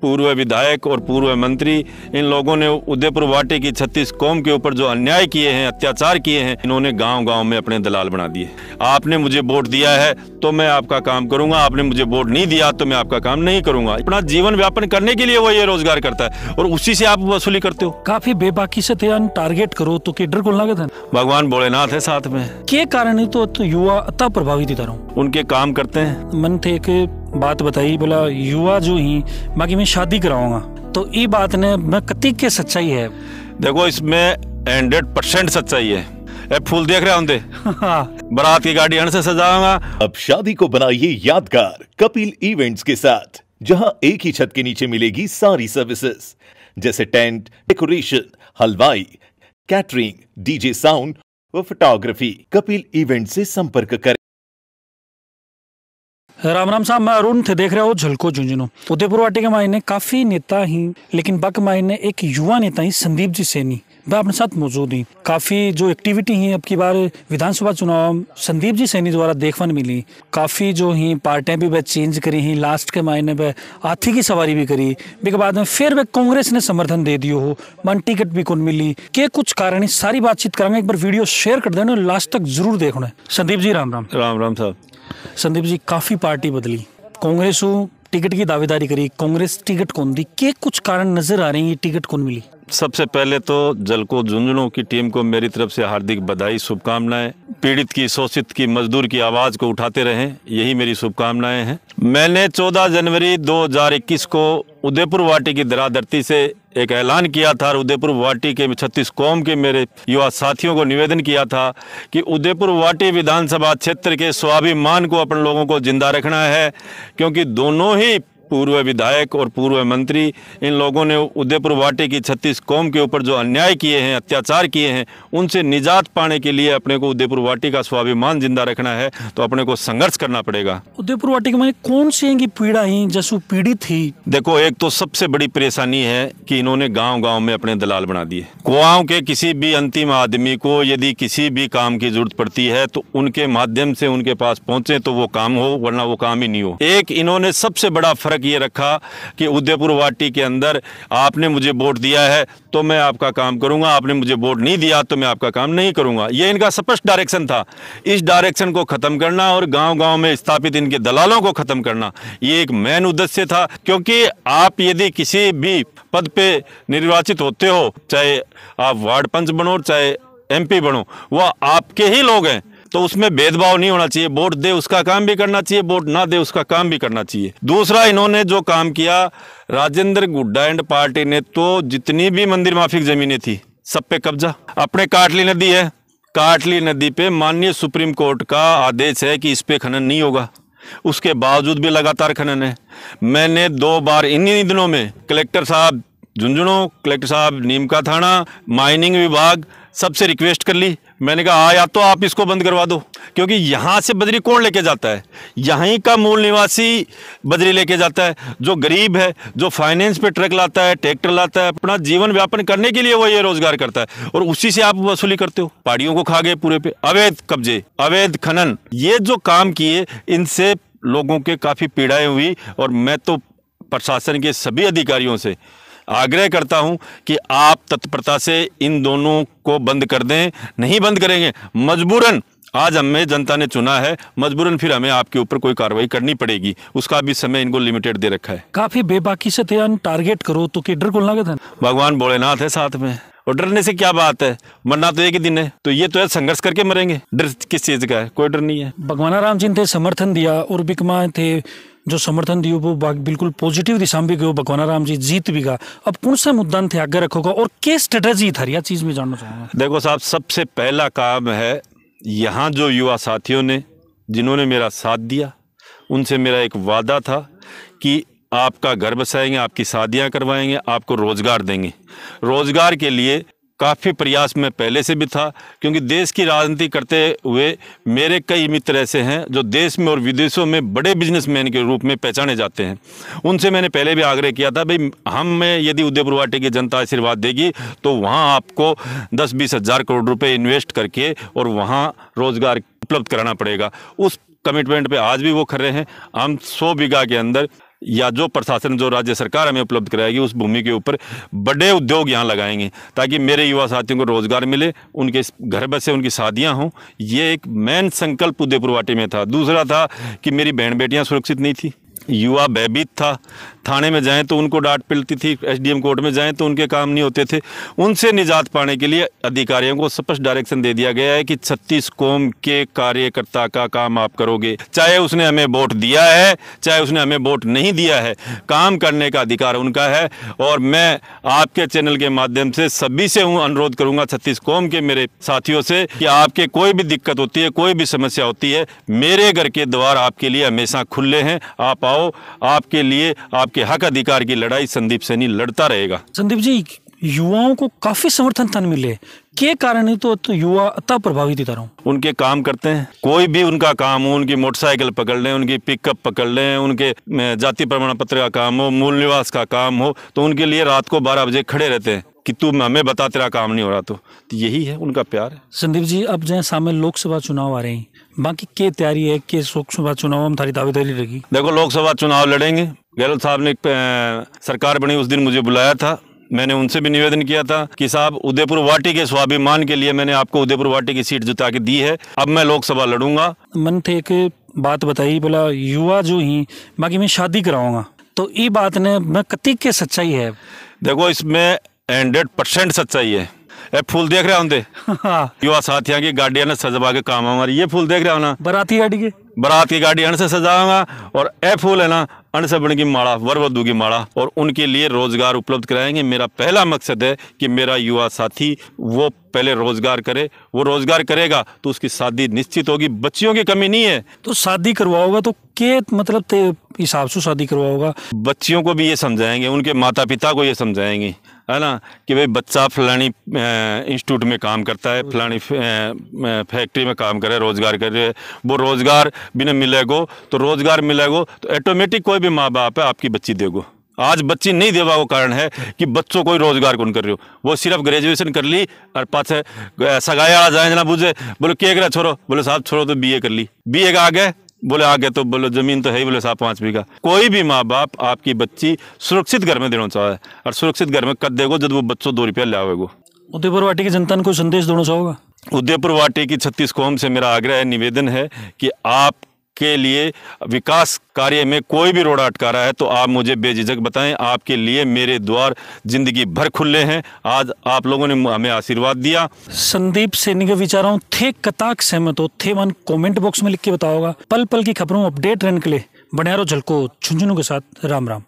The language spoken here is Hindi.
पूर्व विधायक और पूर्व मंत्री, इन लोगों ने उदयपुर वाटी की 36 कौम के ऊपर जो अन्याय किए हैं, अत्याचार किए हैं, इन्होंने गांव-गांव में अपने दलाल बना दिए। आपने मुझे वोट दिया है तो मैं आपका काम करूंगा, आपने मुझे वोट नहीं दिया तो मैं आपका काम नहीं करूंगा। अपना जीवन व्यापन करने के लिए वो ये रोजगार करता है और उसी से आप वसूली करते हो। काफी बेबाकी से थे टारगेट करो तो के डर को लगे थे। भगवान भोलेनाथ है साथ में। क्या कारण है तो युवा अतः प्रभावित ही तरह उनके काम करते हैं। मन थे एक बात बताई, बोला युवा जो ही बाकी मैं शादी कराऊंगा, तो ये बात ने मैं कति के सच्चाई है? देखो इसमें 100% सच्चाई है। फूल देख रहे होंगे बारात की गाड़ी से सजाऊंगा। अब शादी को बनाइए यादगार कपिल इवेंट्स के साथ, जहां एक ही छत के नीचे मिलेगी सारी सर्विसेज जैसे टेंट, डेकोरेशन, हलवाई, कैटरिंग, डीजे साउंड व फोटोग्राफी। कपिल इवेंट से संपर्क करें। राम राम साहब, मैं अरुण थे, देख रहे हो झलको झुंझुनू। उदयपुर वाटी के मायने काफी नेता ही, लेकिन बक मायने एक युवा नेता ही संदीप जी सैनी वह अपने साथ मौजूद ही। काफी जो एक्टिविटी ही अब की बार विधानसभा चुनाव संदीप जी सैनी द्वारा देखने मिली। काफी जो ही पार्टियां भी वह चेंज करी ही, लास्ट के मायने वह हाथी की सवारी भी करी, के बाद में फिर वह कांग्रेस ने समर्थन दे दियो हो, मन टिकट भी कौन मिली के कुछ कारण, सारी बातचीत करेंगे। एक बार वीडियो शेयर कर देना, लास्ट तक जरूर देखना। संदीप जी राम राम। राम राम साहब। संदीप जी काफी पार्टी बदली, कांग्रेस टिकट की दावेदारी करी, कांग्रेस टिकट कौन दी, के कुछ कारण नजर आ रहे हैं, ये टिकट कौन मिली? सबसे पहले तो जलको झुंझुनू की टीम को मेरी तरफ से हार्दिक बधाई, शुभकामनाएं। पीड़ित की, शोषित की, मजदूर की आवाज को उठाते रहें, यही मेरी शुभकामनाएं हैं। मैंने 14 जनवरी 2021 को उदयपुर वाटी की धराधरती से एक ऐलान किया था और उदयपुर वाटी के 36 कौम के मेरे युवा साथियों को निवेदन किया था कि उदयपुर वाटी विधानसभा क्षेत्र के स्वाभिमान को अपन लोगों को जिंदा रखना है, क्योंकि दोनों ही पूर्व विधायक और पूर्व मंत्री, इन लोगों ने उदयपुर वाटी की 36 कौम के ऊपर जो अन्याय किए हैं, अत्याचार किए हैं, उनसे निजात पाने के लिए अपने को उदयपुर वाटी का स्वाभिमान जिंदा रखना है तो अपने को संघर्ष करना पड़ेगा। उदयपुर वाटी के में कौन सी पीड़ा ही जैसू पीड़ित थी? देखो, एक तो सबसे बड़ी परेशानी है कि इन्होंने गांव-गांव में अपने दलाल बना दिए। गांव के किसी भी अंतिम आदमी को यदि किसी भी काम की जरूरत पड़ती है तो उनके माध्यम से उनके पास पहुंचे तो वो काम हो, वरना वो काम ही नहीं हो। एक इन्होंने सबसे बड़ा फर्क ये रखा कि उदयपुर वाटी के अंदर आपने मुझे वोट दिया है तो मैं आपका काम करूंगा, आपने मुझे वोट नहीं दिया तो मैं आपका काम नहीं करूंगा। ये इनका स्पष्ट डायरेक्शन था। इस डायरेक्शन को खत्म करना और गांव-गांव में स्थापित इनके दलालों को खत्म करना, ये एक मेन उद्देश्य था। क्योंकि आप यदि किसी भी पद पे निर्वाचित होते हो, चाहे आप वार्ड पंच बनो, चाहे MP बनो, वह आपके ही लोग हैं, तो उसमें भेदभाव नहीं होना चाहिए। वोट दे उसका काम भी करना चाहिए, वोट ना दे उसका काम भी करना चाहिए। दूसरा, इन्होंने जो काम किया, राजेंद्र गुड्डा एंड पार्टी ने तो जितनी भी मंदिर माफिक जमीनें थी सब पे कब्जा। अपने काटली नदी है, काटली नदी पे माननीय सुप्रीम कोर्ट का आदेश है कि इस पे खनन नहीं होगा, उसके बावजूद भी लगातार खनन है। मैंने 2 बार इन्हीं दिनों में कलेक्टर साहब झुंझुनू, कलेक्टर साहब नीम का थाना, माइनिंग विभाग सबसे रिक्वेस्ट कर ली। मैंने कहा या तो आप इसको बंद करवा दो, क्योंकि यहाँ से बजरी कौन लेके जाता है? यहीं का मूल निवासी बजरी लेके जाता है। जो गरीब है, जो फाइनेंस पे ट्रक लाता है, ट्रैक्टर लाता है, अपना जीवन व्यापन करने के लिए वो ये रोजगार करता है और उसी से आप वसूली करते हो। पहाड़ियों को खा गए पूरे पे, अवैध कब्जे, अवैध खनन, ये जो काम किए, इनसे लोगों के काफ़ी पीड़ाएं हुई। और मैं तो प्रशासन के सभी अधिकारियों से आग्रह करता हूं कि आप तत्परता से इन दोनों को बंद कर दें। नहीं बंद करेंगे, मजबूरन, आज हमें जनता ने चुना है, मजबूरन फिर हमें आपके ऊपर कोई कार्रवाई करनी पड़ेगी। उसका भी समय इनको लिमिटेड दे रखा है। काफी बेबाकी से थे टारगेट करो तो के डर को लगे थे। भगवान भोलेनाथ है साथ में, और डरने से क्या बात है, मरना तो एक ही दिन है, तो ये तो है संघर्ष करके मरेंगे। डर किस चीज का है? कोई डर नहीं है। भगवान राम जी ने समर्थन दिया और बिकमा थे जो समर्थन दियो वो बिल्कुल पॉजिटिव दिशा में भी गयो। भगवान राम जी जीत भी गा। अब कौन सा मुद्दा थे आगे रखोगा और क्या स्ट्रेटेजी था, यह चीज में जानना चाहूंगा। देखो साहब, सबसे पहला काम है, यहाँ जो युवा साथियों ने जिन्होंने मेरा साथ दिया, उनसे मेरा एक वादा था कि आपका घर बसाएंगे, आपकी शादियाँ करवाएंगे, आपको रोजगार देंगे। रोजगार के लिए काफ़ी प्रयास में पहले से भी था, क्योंकि देश की राजनीति करते हुए मेरे कई मित्र ऐसे हैं जो देश में और विदेशों में बड़े बिजनेसमैन के रूप में पहचाने जाते हैं। उनसे मैंने पहले भी आग्रह किया था, भाई हम में यदि उदयपुर वाटी की जनता आशीर्वाद देगी तो वहाँ आपको 10-20 हज़ार करोड़ रुपए इन्वेस्ट करके और वहाँ रोजगार उपलब्ध कराना पड़ेगा। उस कमिटमेंट पे आज भी वो खड़े हैं। हम 100 बीघा के अंदर या जो प्रशासन, जो राज्य सरकार हमें उपलब्ध कराएगी, उस भूमि के ऊपर बड़े उद्योग यहाँ लगाएंगे ताकि मेरे युवा साथियों को रोजगार मिले, उनके घर बसे, उनकी शादियाँ हों। ये एक मेन संकल्प उदयपुर वाटी में था। दूसरा था कि मेरी बहन बेटियाँ सुरक्षित नहीं थी, युवा भयभीत था, थाने में जाएं तो उनको डांट पिलती थी, एसडीएम कोर्ट में जाएं तो उनके काम नहीं होते थे। उनसे निजात पाने के लिए अधिकारियों को स्पष्ट डायरेक्शन दे दिया गया है कि 36 कौम के कार्यकर्ता का काम आप करोगे, चाहे उसने हमें वोट दिया है, चाहे उसने हमें वोट नहीं दिया है, काम करने का अधिकार उनका है। और मैं आपके चैनल के माध्यम से सभी से अनुरोध करूंगा, 36 कौम के मेरे साथियों से, कि आपके कोई भी दिक्कत होती है, कोई भी समस्या होती है, मेरे घर के द्वार आपके लिए हमेशा खुले हैं। आप आओ, आपके लिए आपके हक अधिकार की लड़ाई संदीप सैनी लड़ता रहेगा। संदीप जी, युवाओं को काफी समर्थन धन मिले, के कारण ही तो युवा अतः प्रभावित ही रहा। उनके काम करते हैं, कोई भी उनका काम हो, उनकी मोटरसाइकिल पकड़ लें, उनकी पिकअप पकड़ लें, उनके जाति प्रमाण पत्र का काम हो, मूल निवास का काम हो, तो उनके लिए रात को 12 बजे खड़े रहते हैं कि तू हमें बता तेरा काम नहीं हो रहा। तो यही है उनका प्यार है। संदीप जी, अब जैसे सामने लोकसभा चुनाव आ रहे हैं, बाकी क्या तैयारी है कि लोकसभा चुनाव में थारी दावेदारी रहेगी? देखो, लोकसभा चुनाव लड़ेंगे। गहलोत साहब ने सरकार बनी उस दिन मुझे बुलाया था, मैंने उनसे भी निवेदन किया था कि साहब, उदयपुर वाटी के स्वाभिमान के लिए मैंने आपको उदयपुर वाटी की सीट जुटा के दी है, अब मैं लोकसभा लड़ूंगा। मन थे एक बात बताई, बोला युवा जो ही बाकी मैं शादी कराऊंगा, तो ये बात ने मैं कति के सच्चाई है? देखो, इसमें 100% सच्चाई है। ए फूल देख रहे होंगे युवा साथियों की गाड़ियां ने सजवा के काम, हमारी ये फूल देख रहे हो ना, बाराती गाड़ी के, बारात की गाड़ी अण से सजाऊंगा, और ए फूल है ना, अण से बन की माला, वर वधू की माला, और उनके लिए रोजगार उपलब्ध कराएंगे। मेरा पहला मकसद है कि मेरा युवा साथी वो पहले रोजगार करे, वो रोजगार करेगा तो उसकी शादी निश्चित होगी। बच्चियों की कमी नहीं है। तो शादी करवाओगा तो के मतलब हिसाब से शादी करवाओगा? बच्चियों को भी ये समझाएंगे, उनके माता पिता को ये समझाएंगे, है ना, कि भाई बच्चा फलानी इंस्टीट्यूट में काम करता है, फलानी फैक्ट्री में काम करे, रोजगार करे, वो रोजगार बिना मिलेगो तो रोजगार मिलेगो तो ऑटोमेटिक कोई भी माँ बाप है आपकी बच्ची देगो। आज बच्ची नहीं देवा को कारण है कि बच्चों कोई रोजगार कौन कर रहे हो, वो सिर्फ ग्रेजुएशन कर ली और पाछे सगाई वाला जाए ना बुझे, बोले के करा छोड़ो, बोले साहब छोड़ो तो बीए कर ली, बीए का आगे बोले आगे तो बोले जमीन तो है ही, बोले साहब 5 बीघा। कोई भी माँ बाप आपकी बच्ची सुरक्षित घर में देना चाहे, और सुरक्षित घर में कद देगो जब वो बच्चों 2 रुपया ले आवेगो। उदयपुर वाटी की जनता को संदेश देना चाहोगा? उदयपुर वाटी की 36 कौम से मेरा आग्रह है, निवेदन है कि आप के लिए विकास कार्य में कोई भी रोड़ा अटका रहा है तो आप मुझे बेझिझक बताएं। आपके लिए मेरे द्वार जिंदगी भर खुले हैं। आज आप लोगों ने हमें आशीर्वाद दिया। संदीप सैनी के विचारों थे कताक सहमत हो थे मन कमेंट बॉक्स में लिख के बताओगा। पल पल की खबरों अपडेट रहने के लिए बने रहो झलको झुंझुनू के साथ। राम राम।